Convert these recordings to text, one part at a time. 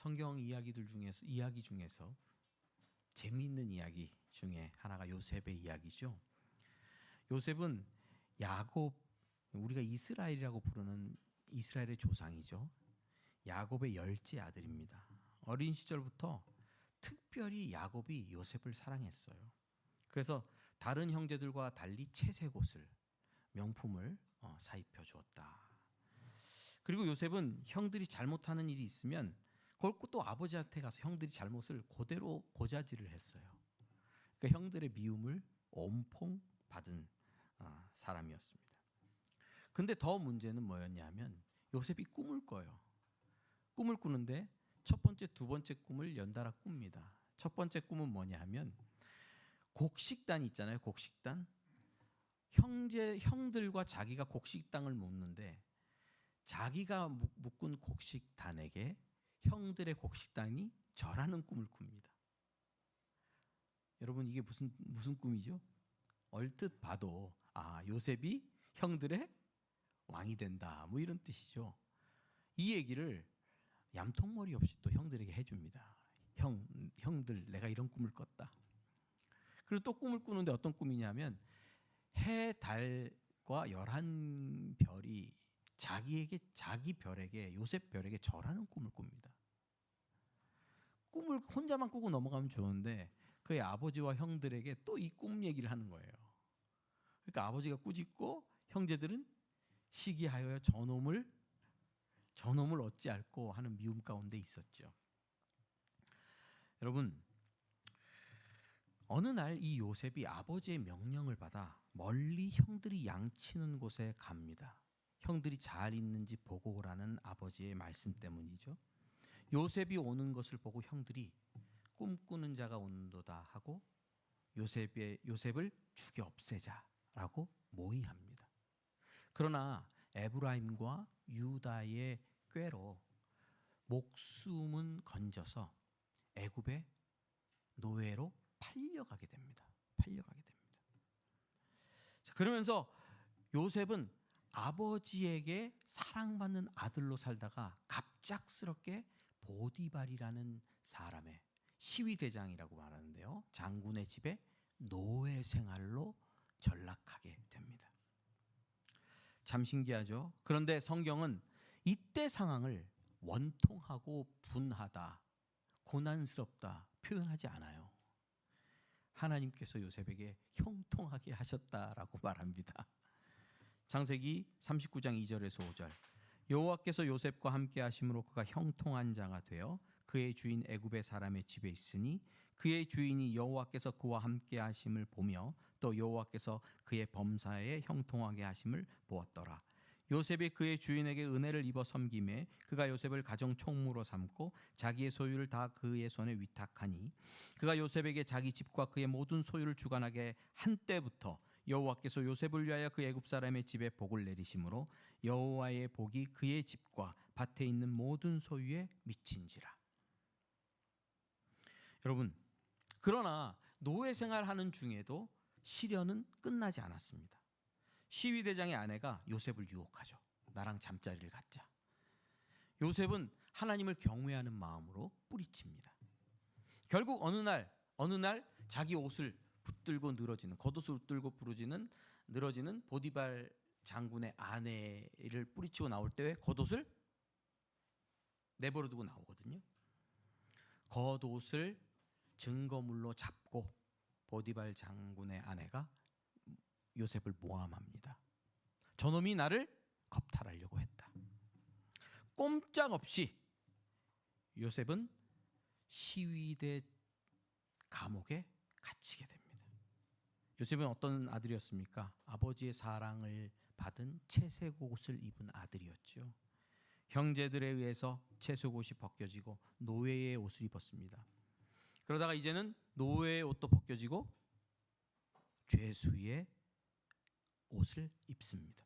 성경 이야기 중에서 재미있는 이야기 중에 하나가 요셉의 이야기죠. 요셉은 야곱, 우리가 이스라엘이라고 부르는 이스라엘의 조상이죠. 야곱의 열째 아들입니다. 어린 시절부터 특별히 야곱이 요셉을 사랑했어요. 그래서 다른 형제들과 달리 채색 옷을, 명품을 사입혀 주었다. 그리고 요셉은 형들이 잘못하는 일이 있으면 그걸 또 아버지한테 가서 형들이 잘못을 그대로 고자질을 했어요. 그러니까 형들의 미움을 온통 받은 사람이었습니다. 근데 더 문제는 뭐였냐면 요셉이 꿈을 꿔요. 꿈을 꾸는데 첫 번째, 두 번째 꿈을 연달아 꿉니다. 첫 번째 꿈은 뭐냐 하면 곡식단 있잖아요. 곡식단. 형들과 자기가 곡식당을 묶는데 자기가 묶은 곡식단에게 형들의 곡식단이 절하는 꿈을 꿉니다. 여러분 이게 무슨 꿈이죠? 얼뜻 봐도 요셉이 형들의 왕이 된다 뭐 이런 뜻이죠. 이 얘기를 얌통머리 없이 또 형들에게 해줍니다. 형들 내가 이런 꿈을 꿨다. 그리고 또 꿈을 꾸는데 어떤 꿈이냐면 해, 달과 11별이 자기 별에게, 요셉 별에게 절하는 꿈을 꿉니다. 꿈을 혼자만 꾸고 넘어가면 좋은데 그의 아버지와 형들에게 또 이 꿈 얘기를 하는 거예요. 그러니까 아버지가 꾸짖고 형제들은 시기하여 저놈을 어찌 알고 하는 미움 가운데 있었죠. 여러분, 어느 날 이 요셉이 아버지의 명령을 받아 멀리 형들이 양치는 곳에 갑니다. 형들이 잘 있는지 보고 오라는 아버지의 말씀 때문이죠. 요셉이 오는 것을 보고 형들이 꿈꾸는 자가 온도다 하고 요셉을 죽여 없애자라고 모의합니다. 그러나 에브라임과 유다의 꾀로 목숨은 건져서 애굽의 노예로 팔려가게 됩니다. 자, 그러면서 요셉은 아버지에게 사랑받는 아들로 살다가 갑작스럽게 보디발이라는 사람의 시위대장이라고 말하는데요. 장군의 집에 노예 생활로 전락하게 됩니다. 참 신기하죠. 그런데 성경은 이때 상황을 원통하고 분하다, 고난스럽다 표현하지 않아요. 하나님께서 요셉에게 형통하게 하셨다라고 말합니다. 창세기 39장 2절에서 5절. 여호와께서 요셉과 함께 하심으로 그가 형통한 자가 되어 그의 주인 애굽의 사람의 집에 있으니 그의 주인이 여호와께서 그와 함께 하심을 보며 또 여호와께서 그의 범사에 형통하게 하심을 보았더라. 요셉이 그의 주인에게 은혜를 입어 섬김에 그가 요셉을 가정 총무로 삼고 자기의 소유를 다 그의 손에 위탁하니 그가 요셉에게 자기 집과 그의 모든 소유를 주관하게 한 때부터 여호와께서 요셉을 위하여 그 애굽 사람의 집에 복을 내리심으로 여호와의 복이 그의 집과 밭에 있는 모든 소유에 미친지라. 여러분, 그러나 노예 생활하는 중에도 시련은 끝나지 않았습니다. 시위대장의 아내가 요셉을 유혹하죠. 나랑 잠자리를 갖자. 요셉은 하나님을 경외하는 마음으로 뿌리칩니다. 결국 어느 날 자기 옷을 붙들고 늘어지는, 겉옷을 붙들고 늘어지는 보디발 장군의 아내를 뿌리치고 나올 때 겉옷을 내버려 두고 나오거든요. 겉옷을 증거물로 잡고 보디발 장군의 아내가 요셉을 모함합니다. 저놈이 나를 겁탈하려고 했다. 꼼짝없이 요셉은 시위대 감옥에 갇히게 됩니다. 요셉은 어떤 아들이었습니까? 아버지의 사랑을 받은 채색 옷을 입은 아들이었죠. 형제들에 의해서 채색 옷이 벗겨지고 노예의 옷을 입었습니다. 그러다가 이제는 노예의 옷도 벗겨지고 죄수의 옷을 입습니다.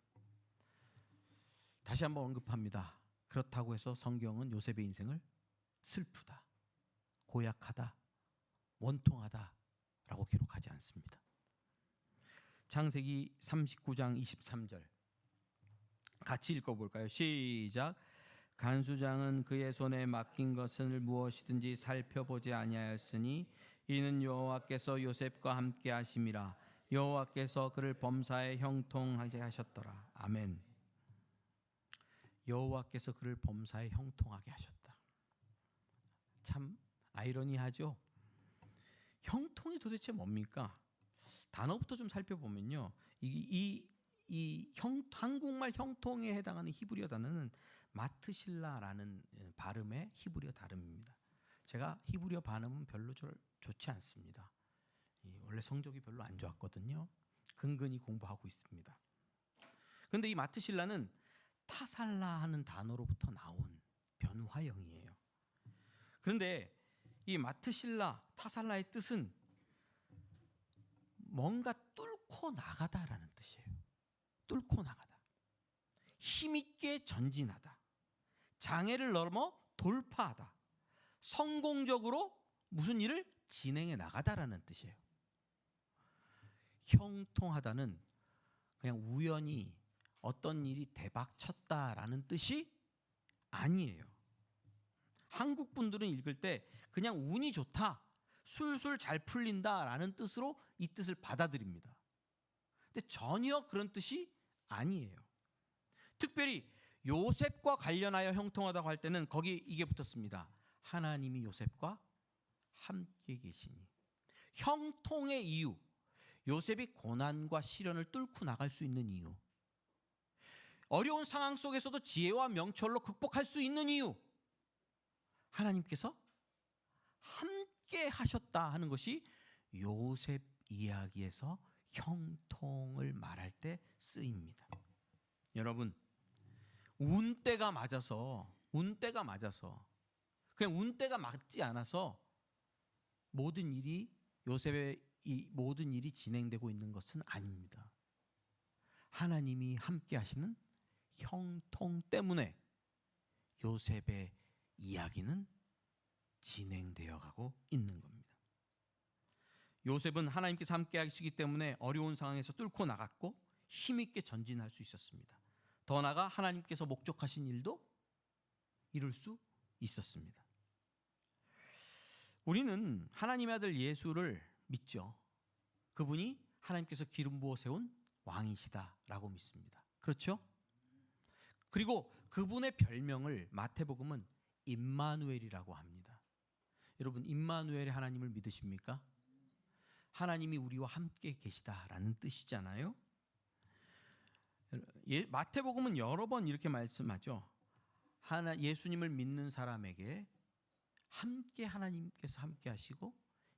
다시 한번 언급합니다. 그렇다고 해서 성경은 요셉의 인생을 슬프다, 고약하다, 원통하다라고 기록하지 않습니다. 창세기 39장 23절 같이 읽어볼까요? 시작. 간수장은 그의 손에 맡긴 것을 무엇이든지 살펴보지 아니하였으니 이는 여호와께서 요셉과 함께 하심이라. 여호와께서 그를 범사에 형통하게 하셨더라. 아멘. 여호와께서 그를 범사에 형통하게 하셨다. 참 아이러니하죠. 형통이 도대체 뭡니까? 단어부터 좀 살펴보면요, 한국말 형통에 해당하는 히브리어 단어는 마트실라라는 발음의 히브리어 발음입니다. 제가 히브리어 발음은 별로 좋지 않습니다. 원래 성적이 별로 안 좋았거든요. 근근히 공부하고 있습니다. 그런데 이 마트실라는 타살라 하는 단어로부터 나온 변화형이에요. 그런데 이 마트실라, 타살라의 뜻은 뭔가 뚫고 나가다라는 뜻이에요. 뚫고 나가다. 힘있게 전진하다. 장애를 넘어 돌파하다. 성공적으로 무슨 일을 진행해 나가다라는 뜻이에요. 형통하다는 그냥 우연히 어떤 일이 대박 쳤다라는 뜻이 아니에요. 한국 분들은 읽을 때 그냥 운이 좋다, 술술 잘 풀린다라는 뜻으로 이 뜻을 받아들입니다. 근데 전혀 그런 뜻이 아니에요. 특별히 요셉과 관련하여 형통하다고 할 때는 거기 이게 붙었습니다. 하나님이 요셉과 함께 계시니. 형통의 이유, 요셉이 고난과 시련을 뚫고 나갈 수 있는 이유, 어려운 상황 속에서도 지혜와 명철로 극복할 수 있는 이유, 하나님께서 함께 하셨다 하는 것이 요셉 이야기에서 형통을 말할 때 쓰입니다. 여러분, 운때가 맞아서 그냥 운때가 맞지 않아서 모든 일이 요셉의 이 모든 일이 진행되고 있는 것은 아닙니다. 하나님이 함께 하시는 형통 때문에 요셉의 이야기는 진행되어 가고 있는 겁니다. 요셉은 하나님께서 함께 하시기 때문에 어려운 상황에서 뚫고 나갔고 힘있게 전진할 수 있었습니다. 더 나아가 하나님께서 목적하신 일도 이룰 수 있었습니다. 우리는 하나님의 아들 예수를 믿죠. 그분이 하나님께서 기름 부어 세운 왕이시다라고 믿습니다. 그렇죠? 그리고 그분의 별명을 마태복음은 임마누엘이라고 합니다. 여러분, 임마누엘의 하나님을 믿으십니까? 하나님이 우리와 함께 계시다라는 뜻이잖아요. 마태복음은 여러 번 이렇게 말씀하죠. 예수님을 믿는 사람에게 함께 하나님께서 함께 하시고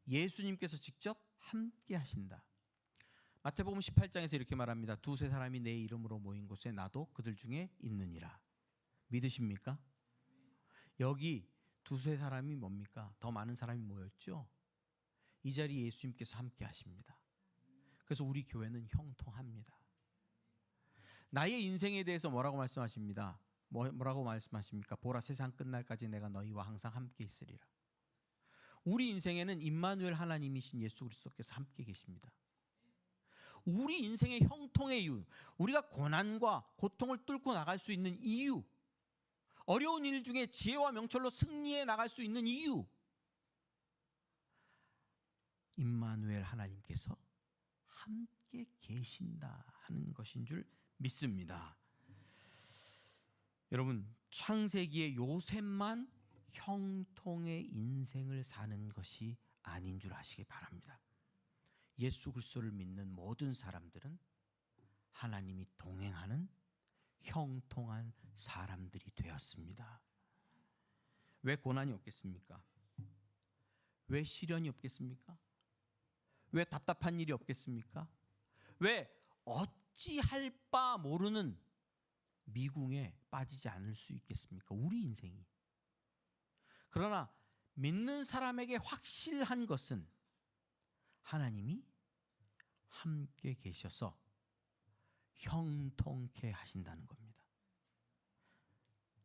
예수님께서 직접 함께 하신다. 마태복음 18장에서 이렇게 말합니다. 두세 사람이 내 이름으로 모인 곳에 나도 그들 중에 있느니라. 믿으십니까? 여기 두세 사람이 뭡니까? 더 많은 사람이 모였죠. 이 자리에 예수님께서 함께 하십니다. 그래서 우리 교회는 형통합니다. 나의 인생에 대해서 뭐라고 말씀하십니다? 뭐라고 말씀하십니까? 보라, 세상 끝날까지 내가 너희와 항상 함께 있으리라. 우리 인생에는 임마누엘 하나님이신 예수 그리스도께서 함께 계십니다. 우리 인생의 형통의 이유, 우리가 고난과 고통을 뚫고 나갈 수 있는 이유, 어려운 일 중에 지혜와 명철로 승리해 나갈 수 있는 이유, 임마누엘 하나님께서 함께 계신다 하는 것인 줄 믿습니다. 여러분, 창세기의 요셉만 형통의 인생을 사는 것이 아닌 줄 아시기 바랍니다. 예수 그리스도를 믿는 모든 사람들은 하나님이 동행하는 형통한 사람들이 되었습니다. 왜 고난이 없겠습니까? 왜 시련이 없겠습니까? 왜 답답한 일이 없겠습니까? 왜 어찌할 바 모르는 미궁에 빠지지 않을 수 있겠습니까? 우리 인생이. 그러나 믿는 사람에게 확실한 것은 하나님이 함께 계셔서 형통케 하신다는 겁니다.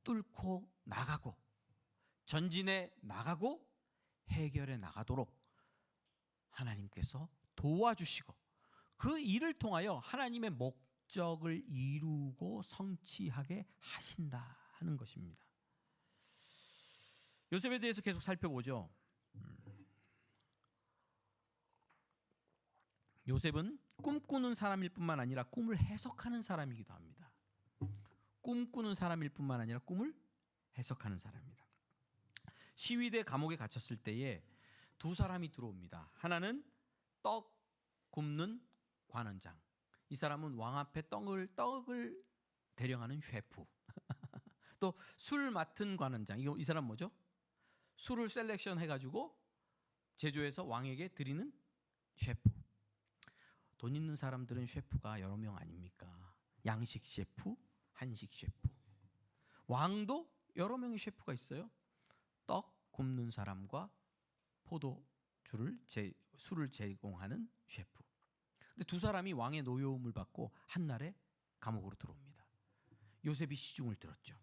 뚫고 나가고 전진해 나가고 해결해 나가도록 하나님께서 도와주시고 그 일을 통하여 하나님의 목적을 이루고 성취하게 하신다 하는 것입니다. 요셉에 대해서 계속 살펴보죠. 요셉은 꿈꾸는 사람일 뿐만 아니라 꿈을 해석하는 사람이기도 합니다. 꿈꾸는 사람일 뿐만 아니라 꿈을 해석하는 사람입니다. 시위대 감옥에 갇혔을 때에 두 사람이 들어옵니다. 하나는 떡 굽는 관원장. 이 사람은 왕 앞에 떡을 대령하는 셰프. 또 술 맡은 관원장. 이 사람 뭐죠? 술을 셀렉션 해가지고 제조해서 왕에게 드리는 셰프. 돈 있는 사람들은 셰프가 여러 명 아닙니까? 양식 셰프, 한식 셰프. 왕도 여러 명의 셰프가 있어요. 떡 굽는 사람과 술을 제공하는 셰프. 근데 두 사람이 왕의 노여움을 받고 한날에 감옥으로 들어옵니다. 요셉이 시중을 들었죠.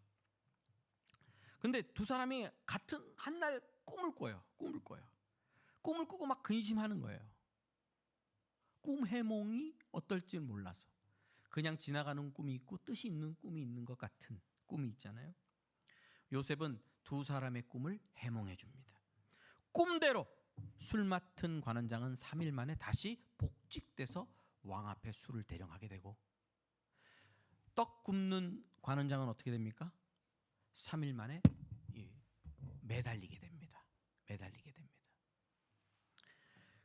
근데 두 사람이 같은 한날 꿈을 꿔요. 꿈을 꾸고 막 근심하는 거예요. 꿈 해몽이 어떨지 몰라서. 그냥 지나가는 꿈이 있고 뜻이 있는 꿈이 있는 것 같은 꿈이 있잖아요. 요셉은 두 사람의 꿈을 해몽해 줍니다. 꿈대로 술 맡은 관원장은 3일 만에 다시 복직돼서 왕 앞에 술을 대령하게 되고, 떡 굽는 관원장은 어떻게 됩니까? 3일 만에 매달리게 됩니다.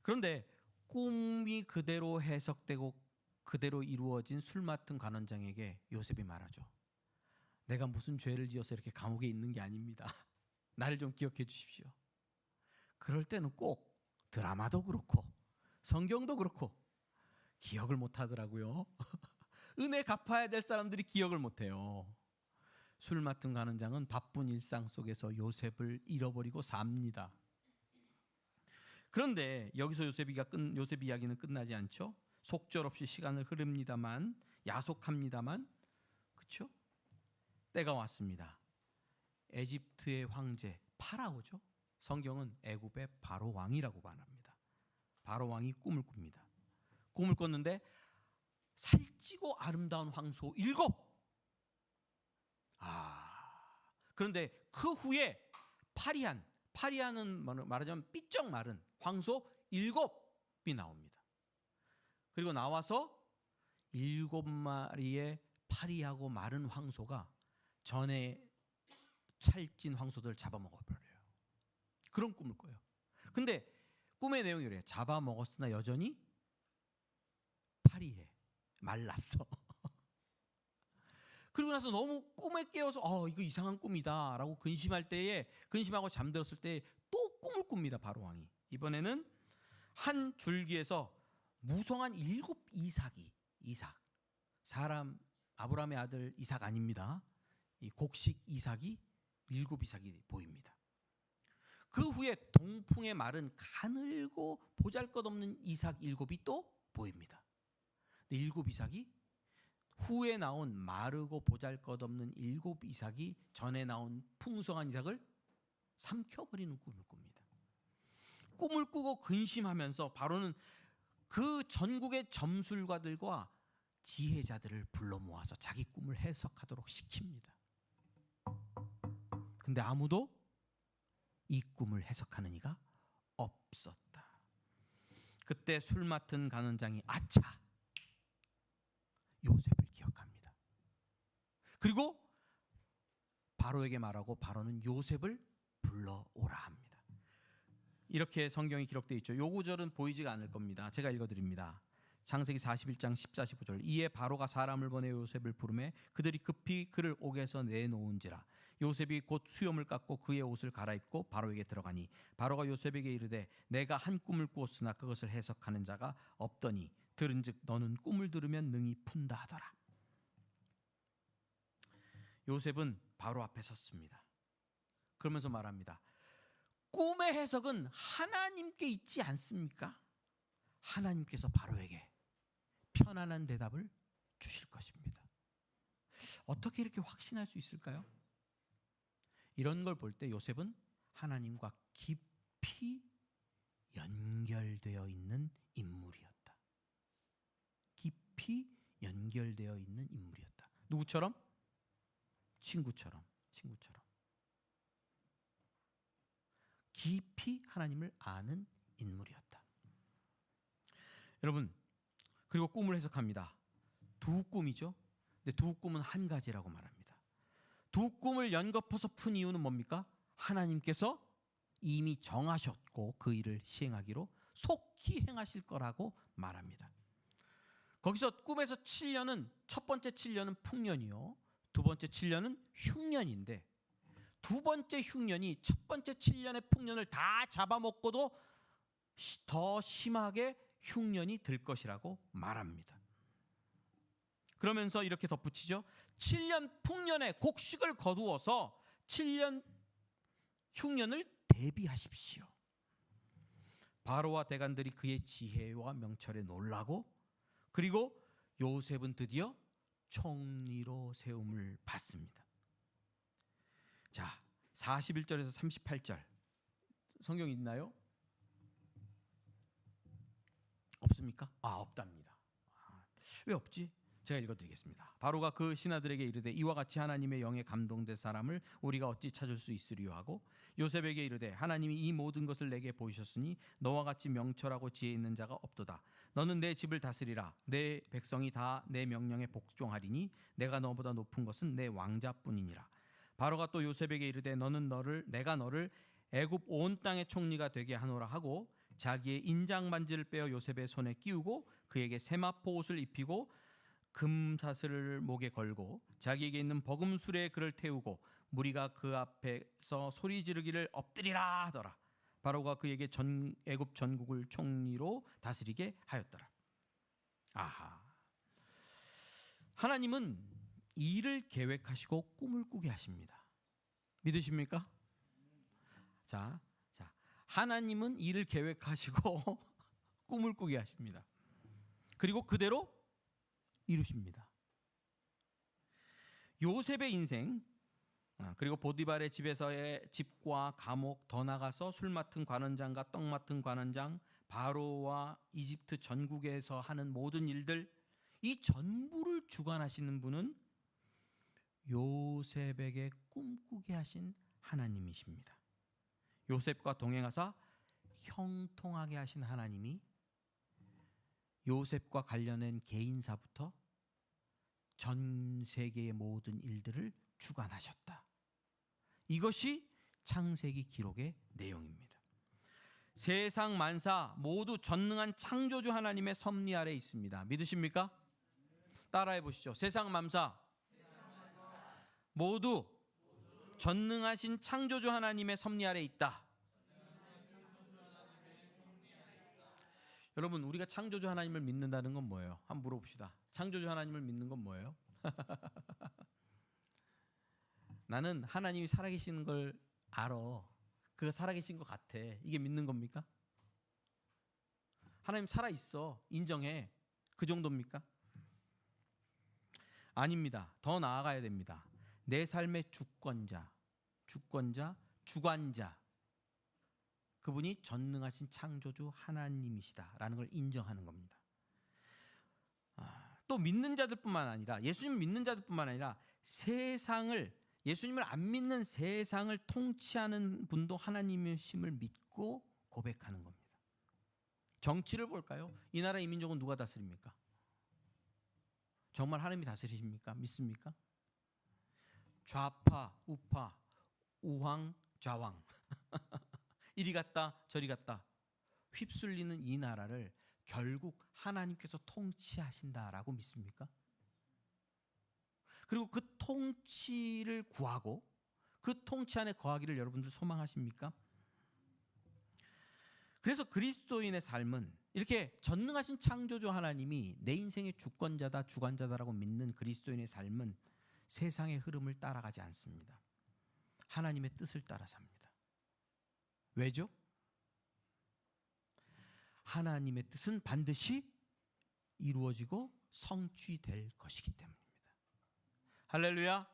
그런데 꿈이 그대로 해석되고 그대로 이루어진 술 맡은 관원장에게 요셉이 말하죠. 내가 무슨 죄를 지어서 이렇게 감옥에 있는 게 아닙니다. 나를 좀 기억해 주십시오. 그럴 때는 꼭 드라마도 그렇고 성경도 그렇고 기억을 못 하더라고요. 은혜 갚아야 될 사람들이 기억을 못 해요. 술 맡은 관원장은 바쁜 일상 속에서 요셉을 잃어버리고 삽니다. 그런데 여기서 요셉 이야기는 끝나지 않죠. 속절없이 시간을 흐릅니다만, 야속합니다만, 그렇죠? 때가 왔습니다. 에집트의 황제 파라오죠. 성경은 애굽의 바로 왕이라고 말합니다. 바로 왕이 꿈을 꿉니다. 꿈을 꿨는데 살찌고 아름다운 황소 7. 그런데 그 후에 파리안은 말하자면 삐쩍 마른 황소 7이 나옵니다. 그리고 나와서 7마리의 파리하고 마른 황소가 전에 살찐 황소들 잡아먹어버려요. 그런 꿈을 꿔요. 근데 꿈의 내용이 그래요. 잡아먹었으나 여전히 파리해, 말랐어. 그리고 나서 너무 꿈에 깨어서 이거 이상한 꿈이다 라고 근심하고 잠들었을 때 또 꿈을 꿉니다. 바로 왕이. 이번에는 한 줄기에서 무성한 7 이삭, 사람 아브라함의 아들 이삭 아닙니다. 이 곡식 이삭이 7 이삭이 보입니다. 그 후에 동풍에 마른 가늘고 보잘것없는 이삭 7이 또 보입니다. 7 이삭이 후에 나온 마르고 보잘것없는 7 이삭이 전에 나온 풍성한 이삭을 삼켜버리는 꿈을 꿉니다. 꿈을 꾸고 근심하면서 바로는 그 전국의 점술가들과 지혜자들을 불러 모아서 자기 꿈을 해석하도록 시킵니다. 근데 아무도 이 꿈을 해석하는 이가 없었다. 그때 술 맡은 관원장이 아차! 요셉을 기억합니다. 그리고 바로에게 말하고 바로는 요셉을 불러오라 합니다. 이렇게 성경이 기록되어 있죠. 요 구절은 보이지가 않을 겁니다. 제가 읽어드립니다. 창세기 41장 14, 15절. 이에 바로가 사람을 보내 요셉을 부르매 그들이 급히 그를 옥에서 내놓은지라. 요셉이 곧 수염을 깎고 그의 옷을 갈아입고 바로에게 들어가니 바로가 요셉에게 이르되 내가 한 꿈을 꾸었으나 그것을 해석하는 자가 없더니 들은즉 너는 꿈을 들으면 능히 푼다 하더라. 요셉은 바로 앞에 섰습니다. 그러면서 말합니다. 꿈의 해석은 하나님께 있지 않습니까? 하나님께서 바로에게 편안한 대답을 주실 것입니다. 어떻게 이렇게 확신할 수 있을까요? 이런 걸 볼 때 요셉은 하나님과 깊이 연결되어 있는 인물이었다. 깊이 연결되어 있는 인물이었다. 누구처럼? 친구처럼. 깊이 하나님을 아는 인물이었다. 여러분, 그리고 꿈을 해석합니다. 두 꿈이죠. 근데 두 꿈은 한 가지라고 말합니다. 두 꿈을 연거푸서 푼 이유는 뭡니까? 하나님께서 이미 정하셨고 그 일을 시행하기로 속히 행하실 거라고 말합니다. 거기서 꿈에서 7년은 첫 번째 7년은 풍년이요, 두 번째 7년은 흉년인데, 두 번째 흉년이 첫 번째 7년의 풍년을 다 잡아먹고도 더 심하게 흉년이 들 것이라고 말합니다. 그러면서 이렇게 덧붙이죠. 7년 풍년의 곡식을 거두어서 7년 흉년을 대비하십시오. 바로와 대관들이 그의 지혜와 명철에 놀라고, 그리고 요셉은 드디어 총리로 세움을 받습니다. 자, 41절에서 38절 성경 있나요? 없습니까? 없답니다. 왜 없지? 제가 읽어드리겠습니다. 바로가 그 신하들에게 이르되 이와 같이 하나님의 영에 감동된 사람을 우리가 어찌 찾을 수 있으리요 하고, 요셉에게 이르되 하나님이 이 모든 것을 내게 보이셨으니 너와 같이 명철하고 지혜 있는 자가 없도다. 너는 내 집을 다스리라. 내 백성이 다 내 명령에 복종하리니 내가 너보다 높은 것은 내 왕자뿐이니라. 바로가 또 요셉에게 이르되 내가 너를 애굽 온 땅의 총리가 되게 하노라 하고, 자기의 인장 반지를 빼어 요셉의 손에 끼우고 그에게 세마포 옷을 입히고 금사슬을 목에 걸고 자기에게 있는 버금술에 그를 태우고 무리가 그 앞에서 소리 지르기를 엎드리라 하더라. 바로가 그에게 애굽 전국을 총리로 다스리게 하였더라. 하나님은 일을 계획하시고 꿈을 꾸게 하십니다. 믿으십니까? 자, 하나님은 일을 계획하시고 꿈을 꾸게 하십니다. 그리고 그대로 이루십니다. 요셉의 인생, 그리고 보디발의 집에서의 집과 감옥, 더 나가서 술 맡은 관원장과 떡 맡은 관원장, 바로와 이집트 전국에서 하는 모든 일들, 이 전부를 주관하시는 분은 요셉에게 꿈꾸게 하신 하나님이십니다. 요셉과 동행하사 형통하게 하신 하나님이 요셉과 관련된 개인사부터 전 세계의 모든 일들을 주관하셨다. 이것이 창세기 기록의 내용입니다. 세상 만사 모두 전능한 창조주 하나님의 섭리 아래 있습니다. 믿으십니까? 따라해 보시죠. 세상 만사 모두 전능하신 창조주 하나님의 섭리 아래 있다. 여러분, 우리가 창조주 하나님을 믿는다는 건 뭐예요? 한번 물어봅시다. 창조주 하나님을 믿는 건 뭐예요? 나는 하나님이 살아계시는 걸 알아. 그가 살아계신 것 같아. 이게 믿는 겁니까? 하나님 살아있어. 인정해. 그 정도입니까? 아닙니다. 더 나아가야 됩니다. 내 삶의 주권자, 주관자, 그분이 전능하신 창조주 하나님이시다라는 걸 인정하는 겁니다. 또 믿는 자들뿐만 아니라, 예수님 믿는 자들뿐만 아니라 예수님을 안 믿는 세상을 통치하는 분도 하나님이심을 믿고 고백하는 겁니다. 정치를 볼까요? 이 나라 이 민족은 누가 다스립니까? 정말 하나님이 다스리십니까? 믿습니까? 좌파, 우파, 우왕, 좌왕 이리 갔다 저리 갔다 휩쓸리는 이 나라를 결국 하나님께서 통치하신다라고 믿습니까? 그리고 그 통치를 구하고 그 통치 안에 거하기를 여러분들 소망하십니까? 그래서 그리스도인의 삶은 이렇게 전능하신 창조주 하나님이 내 인생의 주권자다, 주관자다라고 믿는 그리스도인의 삶은 세상의 흐름을 따라가지 않습니다. 하나님의 뜻을 따라 삽니다. 왜죠? 하나님의 뜻은 반드시 이루어지고 성취될 것이기 때문입니다. 할렐루야.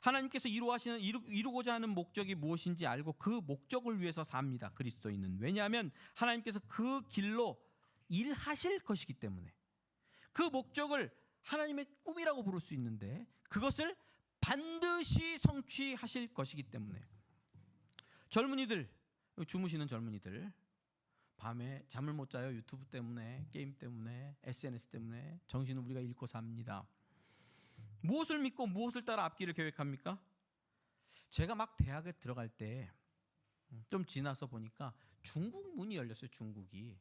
하나님께서 이루고자 하는 목적이 무엇인지 알고 그 목적을 위해서 삽니다. 그리스도인은. 왜냐하면 하나님께서 그 길로 일하실 것이기 때문에. 그 목적을 하나님의 꿈이라고 부를 수 있는데 그것을 반드시 성취하실 것이기 때문에. 젊은이들, 주무시는 젊은이들, 밤에 잠을 못 자요. 유튜브 때문에, 게임 때문에, SNS 때문에 정신을 우리가 잃고 삽니다. 무엇을 믿고 무엇을 따라 앞길을 계획합니까? 제가 막 대학에 들어갈 때 좀 지나서 보니까 중국 문이 열렸어요. 중국이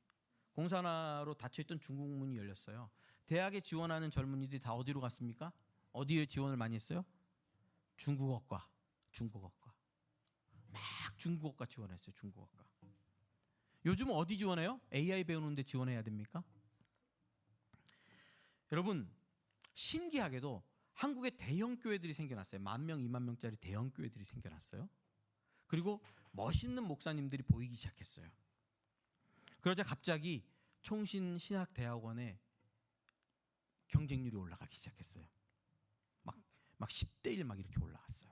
공산화로 닫혀있던 중국 문이 열렸어요. 대학에 지원하는 젊은이들이 다 어디로 갔습니까? 어디에 지원을 많이 했어요? 중국어과 막 중국어과 지원했어요. 중국어과. 요즘은 어디 지원해요? AI 배우는데 지원해야 됩니까? 여러분, 신기하게도 한국에 대형 교회들이 생겨났어요. 10,000명, 20,000명짜리 대형 교회들이 생겨났어요. 그리고 멋있는 목사님들이 보이기 시작했어요. 그러자 갑자기 총신신학대학원의 경쟁률이 올라가기 시작했어요. 막 10대 1 막 이렇게 올라갔어요.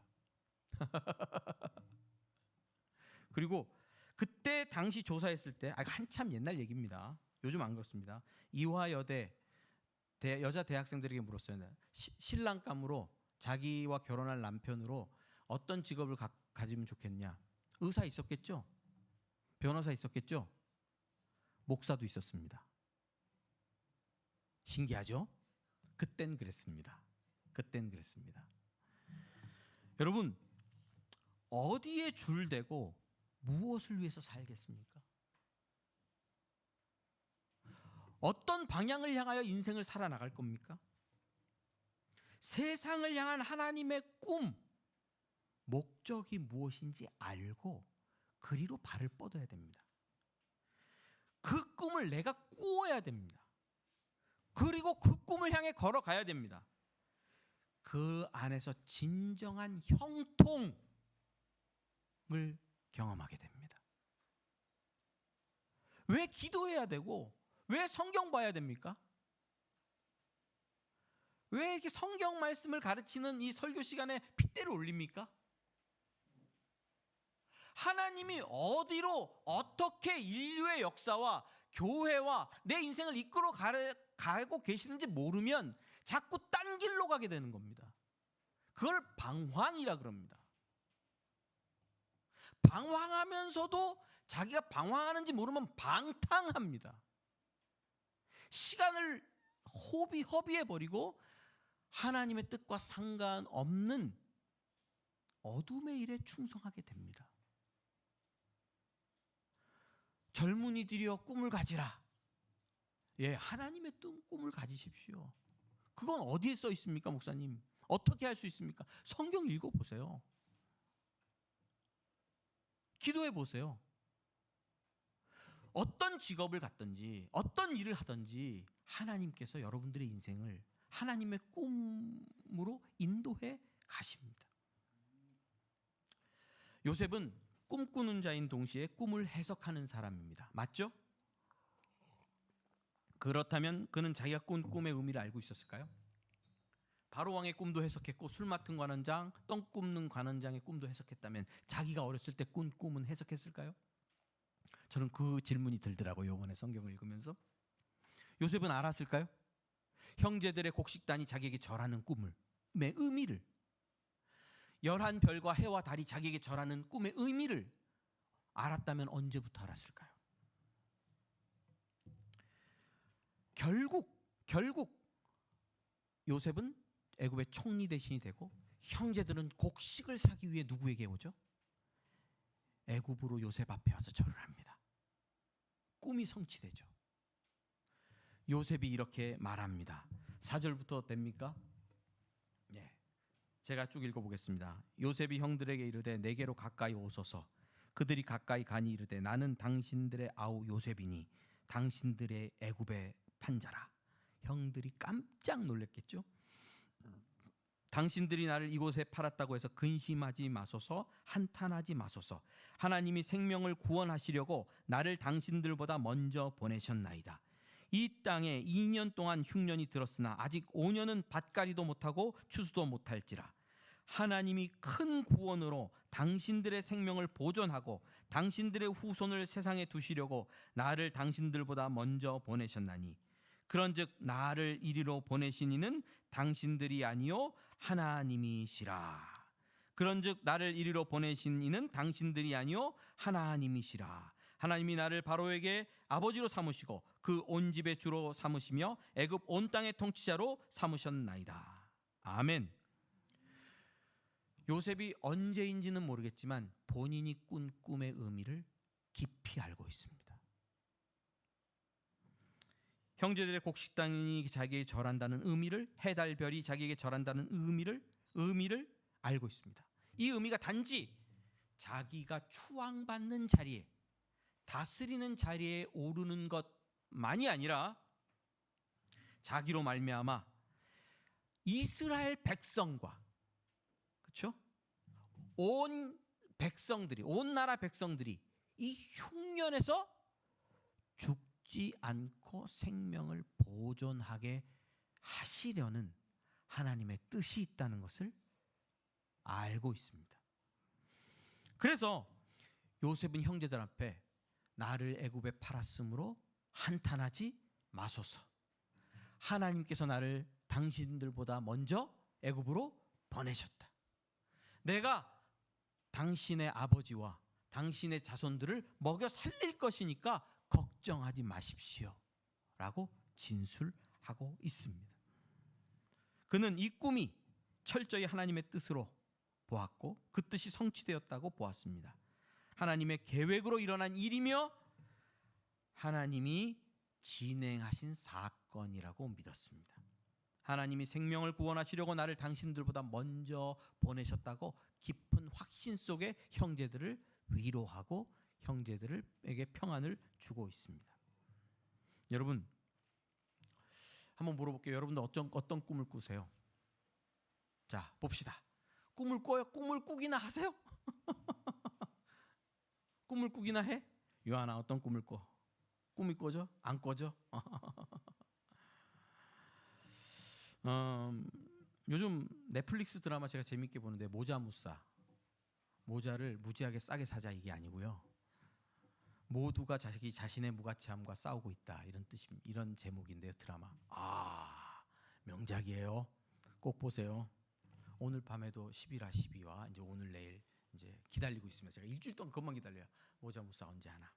그리고 그때 당시 조사했을 때, 한참 옛날 얘기입니다. 요즘 안 그렇습니다. 이화여대 여자 대학생들에게 물었어요. 신랑감으로 자기와 결혼할 남편으로 어떤 직업을 가지면 좋겠냐? 의사 있었겠죠? 변호사 있었겠죠? 목사도 있었습니다. 신기하죠? 그땐 그랬습니다. 여러분, 어디에 줄대고 무엇을 위해서 살겠습니까? 어떤 방향을 향하여 인생을 살아나갈 겁니까? 세상을 향한 하나님의 꿈, 목적이 무엇인지 알고 그리로 발을 뻗어야 됩니다. 그 꿈을 내가 꾸어야 됩니다. 그리고 그 꿈을 향해 걸어가야 됩니다. 그 안에서 진정한 형통을 경험하게 됩니다. 왜 기도해야 되고 왜 성경 봐야 됩니까? 왜 이렇게 성경 말씀을 가르치는 이 설교 시간에 핏대를 올립니까? 하나님이 어디로 어떻게 인류의 역사와 교회와 내 인생을 이끌어 가고 계시는지 모르면 자꾸 딴 길로 가게 되는 겁니다. 그걸 방황이라 그럽니다. 방황하면서도 자기가 방황하는지 모르면 방탕합니다. 시간을 허비해버리고 하나님의 뜻과 상관없는 어둠의 일에 충성하게 됩니다. 젊은이들이여 꿈을 가지라. 예, 하나님의 꿈을 가지십시오. 그건 어디에 써 있습니까, 목사님? 어떻게 할 수 있습니까? 성경 읽어보세요. 기도해 보세요. 어떤 직업을 갖든지 어떤 일을 하든지 하나님께서 여러분들의 인생을 하나님의 꿈으로 인도해 가십니다. 요셉은 꿈꾸는 자인 동시에 꿈을 해석하는 사람입니다. 맞죠? 그렇다면 그는 자기가 꾼 꿈의 의미를 알고 있었을까요? 바로왕의 꿈도 해석했고 술 맡은 관원장, 떡 굽는 관원장의 꿈도 해석했다면 자기가 어렸을 때 꾼 꿈은 해석했을까요? 저는 그 질문이 들더라고요. 이번에 성경을 읽으면서. 요셉은 알았을까요? 형제들의 곡식단이 자기에게 절하는 꿈의 의미를, 11별과 해와 달이 자기에게 절하는 꿈의 의미를 알았다면 언제부터 알았을까요? 결국 요셉은 애굽의 총리 대신이 되고 형제들은 곡식을 사기 위해 누구에게 오죠? 애굽으로 요셉 앞에 와서 절을 합니다. 꿈이 성취되죠. 요셉이 이렇게 말합니다. 4절부터 됩니까? 예, 제가 쭉 읽어보겠습니다. 요셉이 형들에게 이르되 내게로 가까이 오소서. 그들이 가까이 가니 이르되 나는 당신들의 아우 요셉이니 당신들의 애굽의 판자라. 형들이 깜짝 놀랐겠죠. 당신들이 나를 이곳에 팔았다고 해서 근심하지 마소서, 한탄하지 마소서. 하나님이 생명을 구원하시려고 나를 당신들보다 먼저 보내셨나이다. 이 땅에 2년 동안 흉년이 들었으나 아직 5년은 밭갈이도 못하고 추수도 못할지라. 하나님이 큰 구원으로 당신들의 생명을 보존하고 당신들의 후손을 세상에 두시려고 나를 당신들보다 먼저 보내셨나니 그런즉 나를 이리로 보내신 이는 당신들이 아니요 하나님이시라. 그런즉 나를 이리로 보내신 이는 당신들이 아니요 하나님이시라. 하나님이 나를 바로에게 아버지로 삼으시고 그 온 집의 주로 삼으시며 애굽 온 땅의 통치자로 삼으셨나이다. 아멘. 요셉이 언제인지는 모르겠지만 본인이 꾼 꿈의 의미를 깊이 알고 있습니다. 형제들의 곡식당이 자기에게 절한다는 의미를, 해달별이 자기에게 절한다는 의미를 알고 있습니다. 이 의미가 단지 자기가 추앙받는 자리에, 다스리는 자리에 오르는 것만이 아니라 자기로 말미암아 이스라엘 백성과, 그렇죠? 온 나라 백성들이 이 흉년에서 죽지 않고 생명을 보존하게 하시려는 하나님의 뜻이 있다는 것을 알고 있습니다. 그래서 요셉은 형제들 앞에 나를 애굽에 팔았으므로 한탄하지 마소서. 하나님께서 나를 당신들보다 먼저 애굽으로 보내셨다. 내가 당신의 아버지와 당신의 자손들을 먹여 살릴 것이니까 걱정하지 마십시오 라고 진술하고 있습니다. 그는 이 꿈이 철저히 하나님의 뜻으로 보았고 그 뜻이 성취되었다고 보았습니다. 하나님의 계획으로 일어난 일이며 하나님이 진행하신 사건이라고 믿었습니다. 하나님이 생명을 구원하시려고 나를 당신들보다 먼저 보내셨다고 깊은 확신 속에 형제들을 위로하고 형제들에게 평안을 주고 있습니다. 여러분, 한번 물어볼게요. 여러분들 어떤 꿈을 꾸세요? 자, 봅시다. 꿈을 꿔요? 꿈을 꾸기나 하세요? 꿈을 꾸기나 해? 요한아, 어떤 꿈을 꿔? 꿈이 꿔져? 안 꿔져? 요즘 넷플릭스 드라마 제가 재밌게 보는데 모자무사. 모자를 무지하게 싸게 사자 이게 아니고요. 모두가 자기 자신의 무가치함과 싸우고 있다 이런 뜻입니다. 이런 제목인데요, 드라마. 명작이에요. 꼭 보세요. 오늘 밤에도 11화 12화 이제 오늘 내일 이제 기다리고 있습니다. 제가 일주일 동안 그것만 기다려요. 모자무사 언제 하나.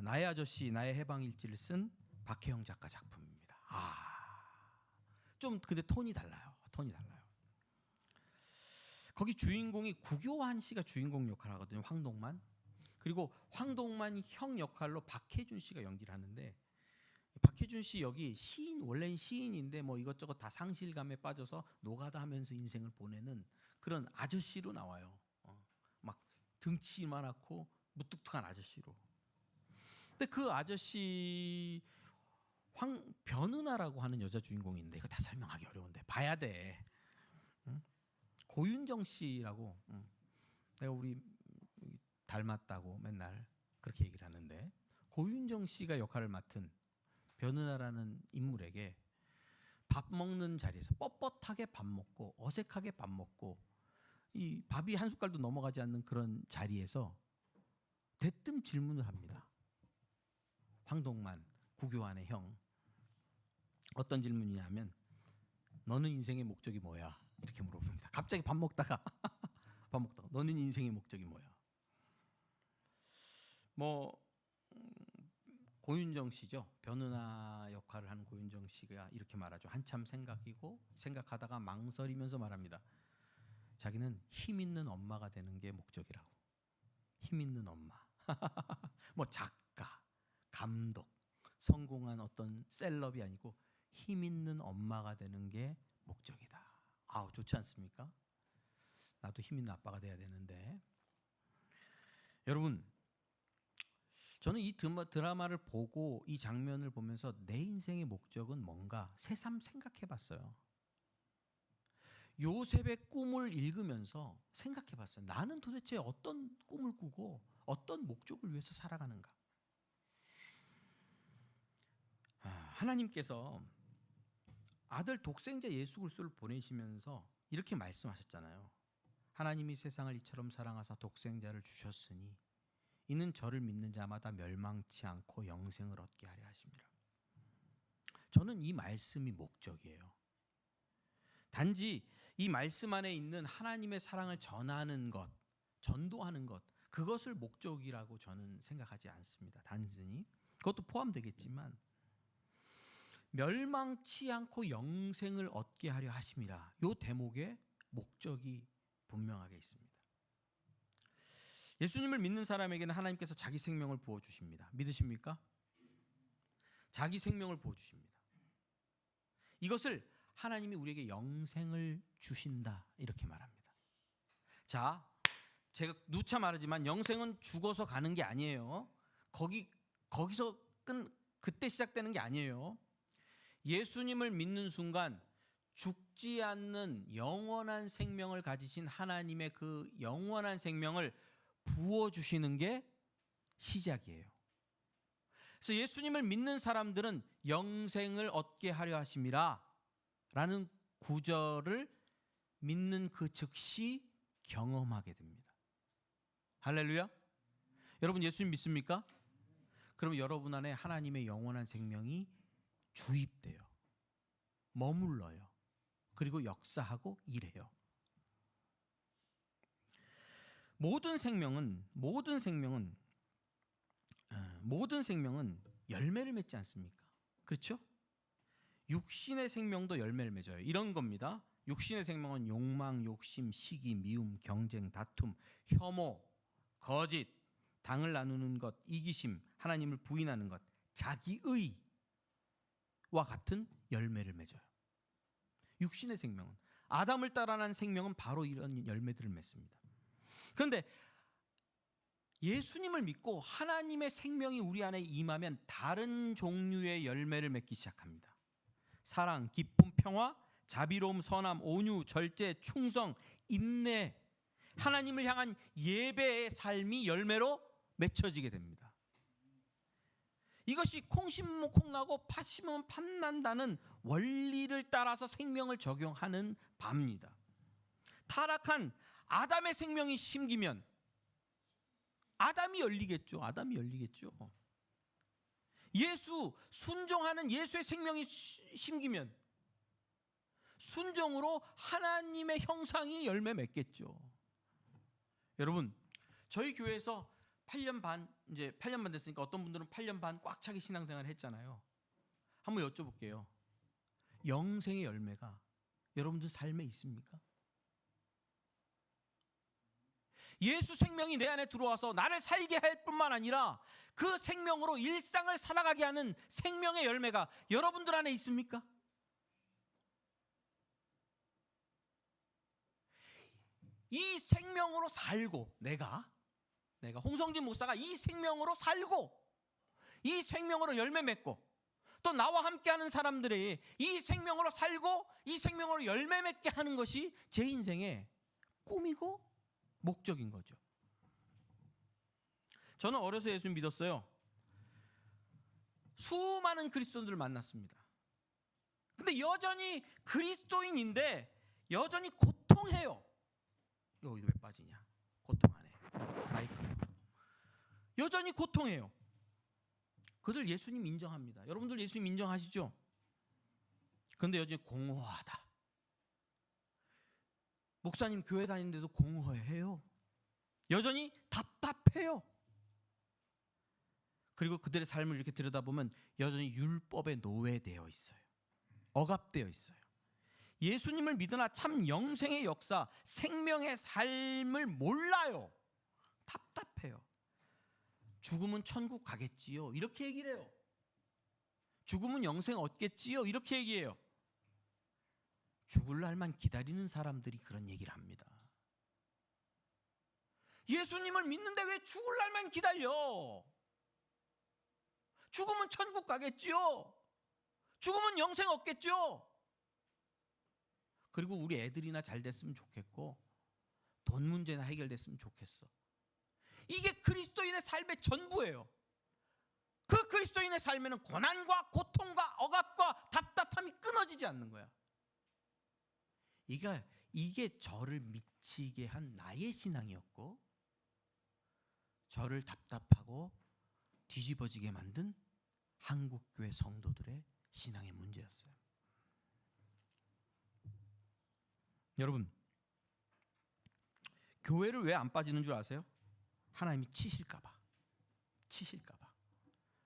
나의 아저씨 나의 해방일지를 쓴 박혜영 작가 작품입니다. 좀 근데 톤이 달라요. 거기 주인공이 구교환 씨가 주인공 역할을 하거든요. 황동만. 그리고 황동만 형 역할로 박해준 씨가 연기를 하는데, 박해준 씨 여기 원래는 시인인데 뭐 이것저것 다 상실감에 빠져서 노가다 하면서 인생을 보내는 그런 아저씨로 나와요. 막 등치만하고 무뚝뚝한 아저씨로. 근데 그 아저씨 변은하라고 하는 여자 주인공이 있는데 이거 다 설명하기 어려운데 봐야 돼. 고윤정 씨라고, 내가 우리 닮았다고 맨날 그렇게 얘기를 하는데, 고윤정 씨가 역할을 맡은 변은하라는 인물에게 밥 먹는 자리에서 뻣뻣하게 밥 먹고 어색하게 밥 먹고 이 밥이 한 숟갈도 넘어가지 않는 그런 자리에서 대뜸 질문을 합니다. 황동만, 구교환의 형. 어떤 질문이냐면 너는 인생의 목적이 뭐야? 이렇게 물어봅니다. 갑자기 밥 먹다가 너는 인생의 목적이 뭐야? 고윤정 씨죠. 변은하 역할을 하는 고윤정 씨가 이렇게 말하죠. 한참 생각하다가 망설이면서 말합니다. 자기는 힘 있는 엄마가 되는 게 목적이라고. 힘 있는 엄마. 작가, 감독, 성공한 어떤 셀럽이 아니고 힘 있는 엄마가 되는 게 목적이다. 좋지 않습니까? 나도 힘 있는 아빠가 돼야 되는데. 여러분, 저는 이 드라마를 보고 이 장면을 보면서 내 인생의 목적은 뭔가 새삼 생각해봤어요. 요셉의 꿈을 읽으면서 생각해봤어요. 나는 도대체 어떤 꿈을 꾸고 어떤 목적을 위해서 살아가는가? 하나님께서 아들 독생자 예수 그리스도를 보내시면서 이렇게 말씀하셨잖아요. 하나님이 세상을 이처럼 사랑하사 독생자를 주셨으니 이는 저를 믿는 자마다 멸망치 않고 영생을 얻게 하려 하심이라. 저는 이 말씀이 목적이에요. 단지 이 말씀 안에 있는 하나님의 사랑을 전하는 것, 전도하는 것, 그것을 목적이라고 저는 생각하지 않습니다. 단순히 그것도 포함되겠지만 멸망치 않고 영생을 얻게 하려 하심이라. 이 대목에 목적이 분명하게 있습니다. 예수님을 믿는 사람에게는 하나님께서 자기 생명을 부어주십니다. 믿으십니까? 자기 생명을 부어주십니다. 이것을 하나님이 우리에게 영생을 주신다 이렇게 말합니다. 자, 제가 누차 말하지만 영생은 죽어서 가는 게 아니에요. 거기서 그때 시작되는 게 아니에요. 예수님을 믿는 순간 죽지 않는 영원한 생명을 가지신 하나님의 그 영원한 생명을 부어주시는 게 시작이에요. 그래서 예수님을 믿는 사람들은 영생을 얻게 하려 하심이라 라는 구절을 믿는 그 즉시 경험하게 됩니다. 할렐루야. 여러분 예수님 믿습니까? 그럼 여러분 안에 하나님의 영원한 생명이 주입돼요. 머물러요. 그리고 역사하고 일해요. 모든 생명은 열매를 맺지 않습니까? 그렇죠? 육신의 생명도 열매를 맺어요. 이런 겁니다. 육신의 생명은 욕망, 욕심, 시기, 미움, 경쟁, 다툼, 혐오, 거짓, 당을 나누는 것, 이기심, 하나님을 부인하는 것, 자기의와 같은 열매를 맺어요. 육신의 생명은, 아담을 따라 난 생명은 바로 이런 열매들을 맺습니다. 그런데 예수님을 믿고 하나님의 생명이 우리 안에 임하면 다른 종류의 열매를 맺기 시작합니다. 사랑, 기쁨, 평화, 자비로움, 선함, 온유, 절제, 충성, 인내, 하나님을 향한 예배의 삶이 열매로 맺혀지게 됩니다. 이것이 콩 심으면 콩 나고 팥 심으면 팥 난다는 원리를 따라서 생명을 적용하는 바입니다. 타락한 아담의 생명이 심기면 아담이 열리겠죠. 예수 순종하는 예수의 생명이 심기면 순종으로 하나님의 형상이 열매 맺겠죠. 여러분, 저희 교회에서 8년 반 됐으니까 어떤 분들은 8년 반 꽉 차게 신앙생활을 했잖아요. 한번 여쭤볼게요. 영생의 열매가 여러분들 삶에 있습니까? 예수 생명이 내 안에 들어와서 나를 살게 할 뿐만 아니라 그 생명으로 일상을 살아가게 하는 생명의 열매가 여러분들 안에 있습니까? 이 생명으로 살고 내가 홍성진 목사가 이 생명으로 살고 이 생명으로 열매 맺고 또 나와 함께하는 사람들이 이 생명으로 살고 이 생명으로 열매 맺게 하는 것이 제 인생의 꿈이고 목적인 거죠. 저는 어려서 예수 믿었어요. 수많은 그리스도인들을 만났습니다. 근데 여전히 그리스도인인데 여전히 고통해요. 이거 왜 빠지냐? 고통하네. 마이크. 여전히 고통해요. 그들 예수님 인정합니다. 여러분들 예수님 인정하시죠? 그런데 여전히 공허하다. 목사님 교회 다니는데도 공허해요. 여전히 답답해요. 그리고 그들의 삶을 이렇게 들여다보면 여전히 율법에 노예되어 있어요. 억압되어 있어요. 예수님을 믿으나 참 영생의 역사, 생명의 삶을 몰라요. 답답해요. 죽으면 천국 가겠지요. 이렇게 얘기를 해요. 죽으면 영생 얻겠지요. 이렇게 얘기해요. 죽을 날만 기다리는 사람들이 그런 얘기를 합니다. 예수님을 믿는데 왜 죽을 날만 기다려? 죽으면 천국 가겠지요. 죽으면 영생 얻겠죠. 그리고 우리 애들이나 잘 됐으면 좋겠고 돈 문제나 해결됐으면 좋겠어. 이게 그리스도인의 삶의 전부예요. 그 그리스도인의 삶에는 고난과 고통과 억압과 답답함이 끊어지지 않는 거야. 이게 저를 미치게 한 나의 신앙이었고 저를 답답하고 뒤집어지게 만든 한국교회 성도들의 신앙의 문제였어요. 여러분, 교회를 왜 안 빠지는 줄 아세요? 하나님이 치실까 봐.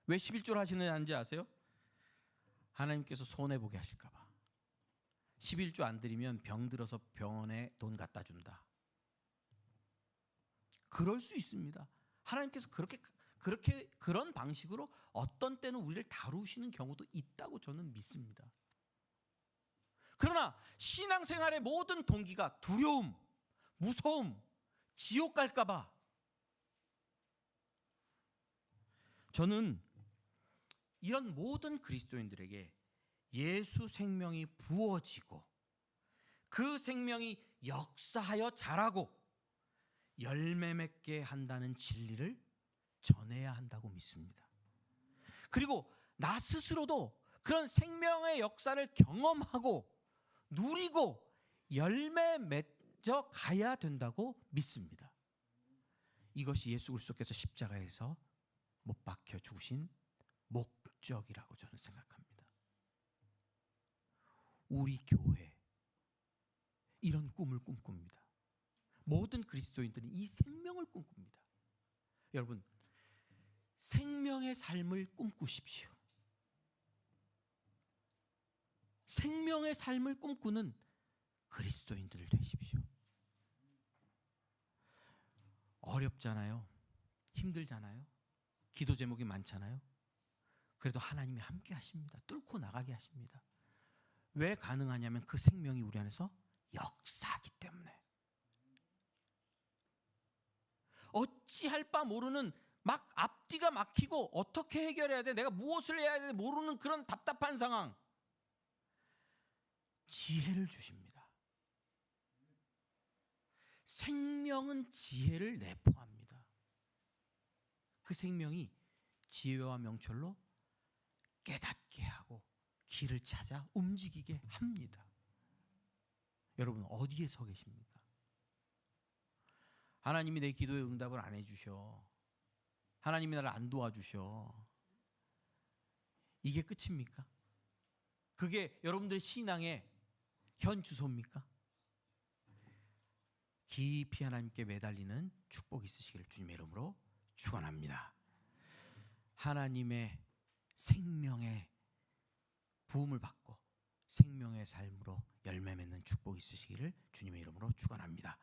왜 11조를 하시는지 아세요? 하나님께서 손해보게 하실까 봐. 11조 안 드리면 병들어서 병원에 돈 갖다 준다. 그럴 수 있습니다. 하나님께서 그런 방식으로 어떤 때는 우리를 다루시는 경우도 있다고 저는 믿습니다. 그러나 신앙생활의 모든 동기가 두려움, 무서움, 지옥 갈까 봐. 저는 이런 모든 그리스도인들에게 예수 생명이 부어지고 그 생명이 역사하여 자라고 열매 맺게 한다는 진리를 전해야 한다고 믿습니다. 그리고 나 스스로도 그런 생명의 역사를 경험하고 누리고 열매 맺어 가야 된다고 믿습니다. 이것이 예수 그리스도께서 십자가에서 못 박혀 죽으신 목적이라고 저는 생각합니다. 우리 교회 이런 꿈을 꿈꿉니다. 모든 그리스도인들은 이 생명을 꿈꿉니다. 여러분, 생명의 삶을 꿈꾸십시오. 생명의 삶을 꿈꾸는 그리스도인들 되십시오. 어렵잖아요. 힘들잖아요. 기도 제목이 많잖아요. 그래도 하나님이 함께 하십니다. 뚫고 나가게 하십니다. 왜 가능하냐면 그 생명이 우리 안에서 역사하기 때문에. 어찌할 바 모르는 막 앞뒤가 막히고 어떻게 해결해야 돼? 내가 무엇을 해야 돼? 모르는 그런 답답한 상황. 지혜를 주십니다. 생명은 지혜를 내포합니다. 그 생명이 지혜와 명철로 깨닫게 하고 길을 찾아 움직이게 합니다. 여러분, 어디에 서 계십니까? 하나님이 내 기도에 응답을 안 해주셔. 하나님이 나를 안 도와주셔. 이게 끝입니까? 그게 여러분들의 신앙의 현 주소입니까? 깊이 하나님께 매달리는 축복이 있으시기를 주님의 이름으로 축원합니다. 하나님의 생명의 부음을 받고 생명의 삶으로 열매 맺는 축복이 있으시기를 주님의 이름으로 축원합니다.